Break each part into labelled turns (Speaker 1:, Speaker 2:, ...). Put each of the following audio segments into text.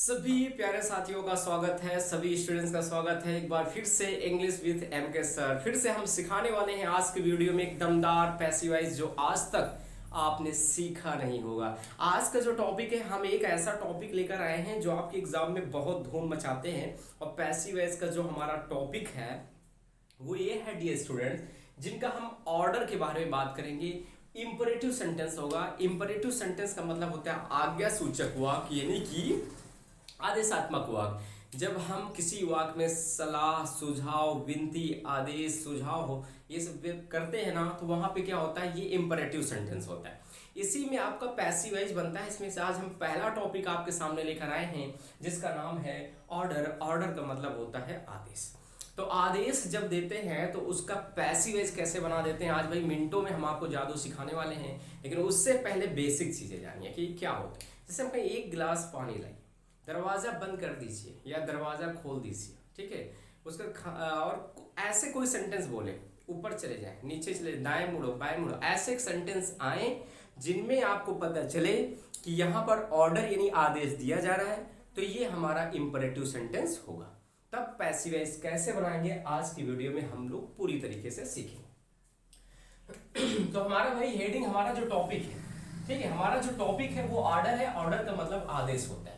Speaker 1: सभी प्यारे साथियों का स्वागत है, सभी स्टूडेंट्स का स्वागत है एक बार फिर से इंग्लिश विद एम के सर। फिर से हम सिखाने वाले हैं आज के वीडियो में एक दमदार पैसिव वॉइस जो आज तक आपने सीखा नहीं होगा। आज का जो टॉपिक है, हम एक ऐसा टॉपिक लेकर आए हैं जो आपके एग्जाम में बहुत धूम मचाते हैं। और पैसिव वॉइस का जो हमारा टॉपिक है वो ये है डियर स्टूडेंट, जिनका हम ऑर्डर के बारे में बात करेंगे। इंपरेटिव सेंटेंस होगा। इंपरेटिव सेंटेंस का मतलब होता है आज्ञा सूचक वाक्य, यानी कि आदेशात्मक वाक्य। जब हम किसी वाक्य में सलाह, सुझाव, विनती, आदेश, सुझाव हो ये सब करते हैं ना, तो वहां पे क्या होता है, ये इंपरेटिव सेंटेंस होता है। इसी में आपका पैसिव वॉइस बनता है। इसमें से आज हम पहला टॉपिक आपके सामने लेकर आए हैं जिसका नाम है ऑर्डर। ऑर्डर का मतलब होता है आदेश। तो आदेश जब देते हैं तो उसका पैसिव वॉइस कैसे बना देते हैं, आज भाई मिनटों में हम आपको जादू सिखाने वाले हैं। लेकिन उससे पहले बेसिक चीजें जानिए कि क्या होता है। जैसे हम कहें एक गिलास पानी लाइए, दरवाजा बंद कर दीजिए या दरवाजा खोल दीजिए, ठीक है। उसका और ऐसे कोई सेंटेंस बोले, ऊपर चले जाए, नीचे चले, दाएं मुड़ो, बाएं मुड़ो, ऐसे एक सेंटेंस आए जिनमें आपको पता चले कि यहाँ पर ऑर्डर यानी आदेश दिया जा रहा है, तो ये हमारा इंपरेटिव सेंटेंस होगा। तब पैसिव वॉइस कैसे बनाएंगे आज की वीडियो में हम लोग पूरी तरीके से सीखेंगे। तो हमारा भाई हेडिंग, हमारा जो टॉपिक है, ठीक है, हमारा जो टॉपिक है वो ऑर्डर है। ऑर्डर का मतलब आदेश होता है।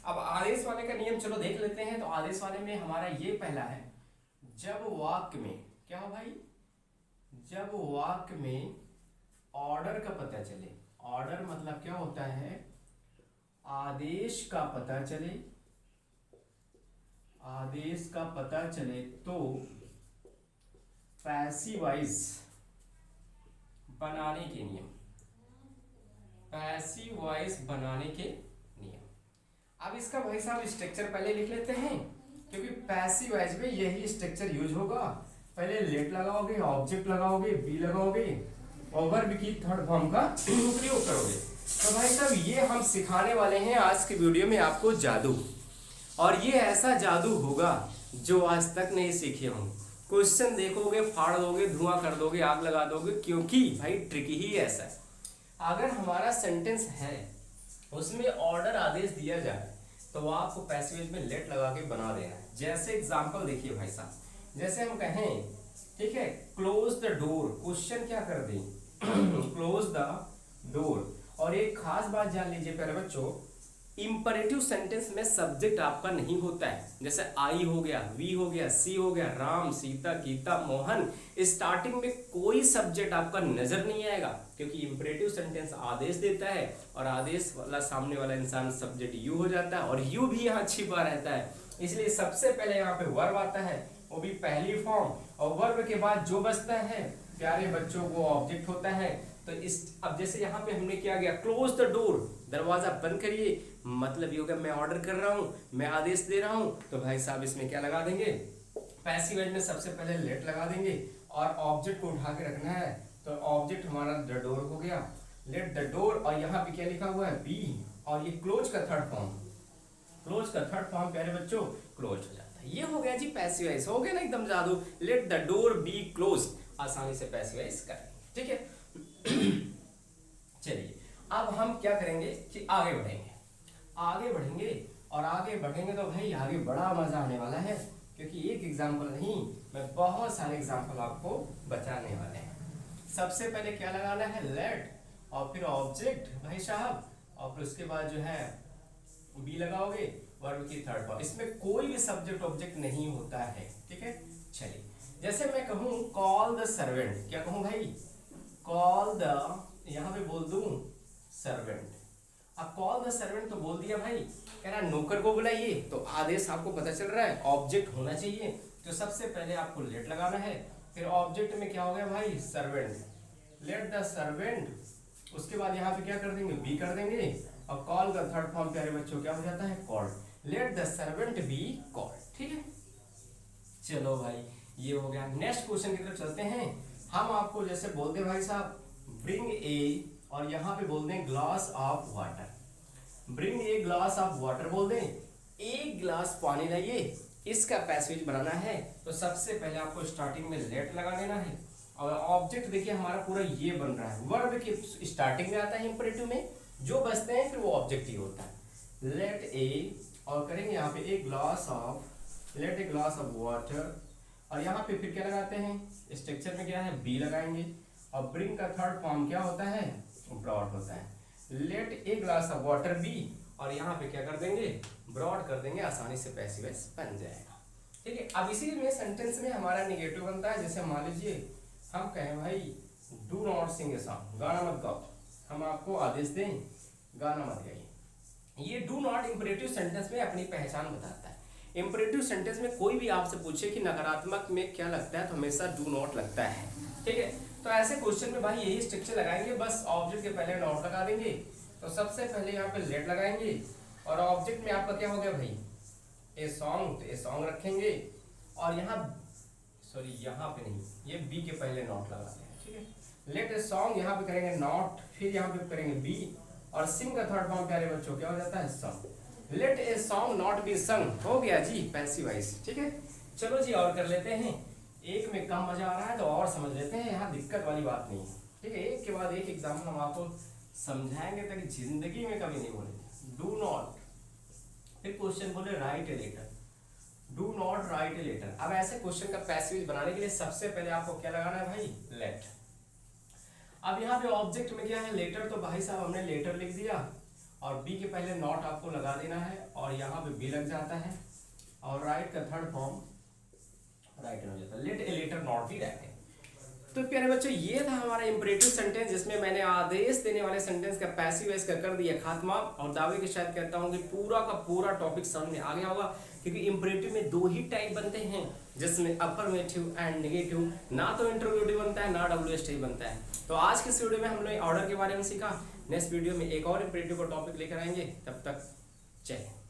Speaker 1: अब आदेश वाले का नियम चलो देख लेते हैं। तो आदेश वाले में हमारा ये पहला है, जब वाक्य में क्या हो भाई, जब वाक्य में ऑर्डर का पता चले। ऑर्डर मतलब क्या होता है, आदेश का पता चले। आदेश का पता चले तो पैसिव वॉइस बनाने के नियम, पैसिव वॉइस बनाने के नियम। अब इसका भाई साहब स्ट्रक्चर पहले लिख लेते हैं, क्योंकि पैसिव वॉइस में यही स्ट्रक्चर यूज होगा। पहले लेट लगाओगे, ऑब्जेक्ट लगाओगे, बी लगाओगे, ओवर की थर्ड फॉर्म का प्रयोग करोगे। तो भाई साहब ये हम सिखाने वाले हैं आज के वीडियो में आपको जादू। और ये ऐसा जादू होगा जो आज तक नहीं सीखे होंगे। क्वेश्चन देखोगे, फाड़ दोगे, धुआं कर दोगे, आग लगा दोगे, क्योंकि भाई ट्रिक ही ऐसा है। अगर हमारा सेंटेंस है उसमें ऑर्डर आदेश दिया जाए तो आपको पैसिव वॉइस में लेट लगा के बना देना है। जैसे एग्जांपल देखिए भाई साहब, जैसे हम कहें, ठीक है, क्लोज द डोर, क्वेश्चन क्या कर दें क्लोज द डोर। और एक खास बात जान लीजिए प्यारे बच्चों, इंपरेटिव सेंटेंस में सब्जेक्ट आपका नहीं होता है। जैसे आई हो गया, वी हो गया, सी हो गया, राम, सीता, गीता, मोहन, स्टार्टिंग में कोई सब्जेक्ट आपका नजर नहीं आएगा, क्योंकि इंपरेटिव सेंटेंस आदेश देता है और आदेश वाला सामने वाला इंसान सब्जेक्ट यू हो जाता है, और यू भी यहाँ छिपा रहता है। इसलिए सबसे पहले यहाँ पे वर्ब आता है, वो भी पहली फॉर्म, और वर्ब के बाद जो बचता है प्यारे बच्चों वो ऑब्जेक्ट होता है। तो इस अब जैसे यहाँ पे हमने क्या किया, क्लोज द डोर, दरवाजा बंद करिए, मतलब ये होगा मैं ऑर्डर कर रहा हूँ, मैं आदेश दे रहा हूँ। तो भाई साहब इसमें क्या लगा देंगे, पैसिव वॉइस में सबसे पहले लेट लगा देंगे और ऑब्जेक्ट को उठा के रखना है। तो ऑब्जेक्ट हमारा द डोर हो गया, लेट द डोर, और यहाँ पे क्या लिखा हुआ है, बी, और ये क्लोज का थर्ड फॉर्म, क्लोज का थर्ड फॉर्म प्यारे बच्चों क्लोज हो जाता है। ये हो गया जी पैसिव वॉइस, हो गया ना एकदम जादू। Let the door be close, आसानी से पैसिव वॉइस करेंगे, ठीक है। चलिए अब हम क्या करेंगे कि आगे बढ़ेंगे, आगे बढ़ेंगे, और आगे बढ़ेंगे तो भाई आगे बड़ा मजा आने वाला है, क्योंकि एक एग्जाम्पल नहीं, मैं बहुत सारे एग्जाम्पल आपको बताने वाले हैं। सबसे पहले क्या लगाना है, लेट, और फिर ऑब्जेक्ट भाई साहब, और फिर उसके बाद जो है बी लगाओगे, वर्ब की थर्ड फॉर्म। इसमें कोई भी सब्जेक्ट ऑब्जेक्ट नहीं होता है, ठीक है। चलिए जैसे मैं कहूँ कॉल द सर्वेंट, क्या कहूँ भाई, कॉल द, यहाँ पे बोल दूं सर्वेंट। अब कॉल द सर्वेंट तो बोल दिया भाई, कह रहा नौकर को बुलाइए, तो आदेश आपको पता चल रहा है, ऑब्जेक्ट होना चाहिए। तो सबसे पहले आपको लेट लगाना है, फिर ऑब्जेक्ट में क्या हो गया भाई, सर्वेंट, लेट द सर्वेंट। उसके बाद यहाँ पे क्या कर देंगे, बी कर देंगे, और कॉल का थर्ड फॉर्म प्यारे बच्चों क्या हो जाता है, called, let the servant be called, ठीक है। चलो भाई ये हो गया। नेक्स्ट क्वेश्चन की तरफ चलते हैं। हम आपको जैसे बोलते भाई साहब ब्रिंग ए, और यहाँ पे बोल दें glass of water, bring a glass of water बोल दें, एक गिलास पानी लाइए, इसका पैसेज बनाना है। तो सबसे पहले आपको स्टार्टिंग में लेट लगा देना है, और ऑब्जेक्ट देखिए हमारा पूरा ये बन रहा है, वर्ब के स्टार्टिंग में आता है इंपरेटिव में, जो बचते हैं फिर वो ऑब्जेक्ट ही होता है। लेट ए, और करेंगे यहाँ पे एक glass of, let a glass of water, और यहाँ पे फिर क्या लगाते हैं, स्ट्रक्चर में क्या है, बी लगाएंगे, और ब्रिंग का थर्ड फॉर्म क्या होता है, ब्रॉड होता है। Let a glass of water be, और यहाँ पे क्या कर देंगे, ब्रॉड कर देंगे, आसानी से पैसिव वॉइस बन जाएगा। ठीक है, अब इसी में सेंटेंस में हमारा निगेटिव बनता है। जैसे मान लीजिए हम कहें भाई do not sing a song, गाना मत गाओ, हम आपको आदेश दें गाना मत गाइए। ये डू नॉट इंपरेटिव सेंटेंस में अपनी पहचान बताता है। इंपरेटिव सेंटेंस में कोई भी आपसे पूछे कि नकारात्मक में क्या लगता है तो हमेशा डू नॉट लगता है। ठीक है, तो ऐसे क्वेश्चन में भाई यही स्ट्रक्चर लगाएंगे, बस ऑब्जेक्ट के पहले नॉट लगा देंगे। तो सबसे पहले यहाँ पे लेट लगाएंगे, और ऑब्जेक्ट में आपका क्या हो गया भाई, ए सॉन्ग, तो ए सॉन्ग रखेंगे, और यहाँ सॉरी यहाँ पे नहीं, ये बी के पहले नॉट लगाते हैं। ठीक है, लेट ए सॉन्ग यहाँ पे करेंगे नॉट, फिर यहाँ पे करेंगे बी, और सिंग का थर्ड फॉर्म प्यारे बच्चों क्या हो जाता है, song. Let a song not be sung, हो गया जी पैसिव वॉइस। ठीक है, चलो जी और कर लेते हैं। एक में कम मजा आ रहा है तो और समझ लेते हैं, यहाँ दिक्कत वाली बात नहीं है। ठीक है, एक के बाद एक एग्जाम्पल हम आपको समझाएंगे ताकि जिंदगी में कभी नहीं बोलेंगे। डू नॉट, फिर क्वेश्चन बोले write a letter, do not write a letter. अब ऐसे क्वेश्चन का पैसिव बनाने के लिए सबसे पहले आपको क्या लगाना है भाई, लेट। अब यहाँ पे ऑब्जेक्ट में क्या है, लेटर, तो भाई साहब हमने लेटर लिख दिया, और बी के पहले नॉट आपको लगा देना है, और यहाँ पे बी लग जाता है, और राइट का थर्ड फॉर्म राइट हो जाता है, let a letter not be write. तो प्यारे बच्चों ये था हमारा इंपरेटिव सेंटेंस, जिसमें मैंने आदेश देने वाले सेंटेंस का पैसिव वॉइस का कर दिया खात्मा, और दावे के साथ कहता हूँ कि पूरा का पूरा टॉपिक समझ में आ गया होगा। क्योंकि इंपरेटिव में दो ही टाइप बनते हैं, जिसमें अफर्मेटिव एंड नेगेटिव, ना तो इंटरोगेटिव बनता है ना WH बनता है। तो आज के इस वीडियो में हम लोग ऑर्डर के बारे में सीखा। नेक्स्ट वीडियो में एक और इंपरेटिव का टॉपिक लेकर आएंगे, तब तक जय हिंद।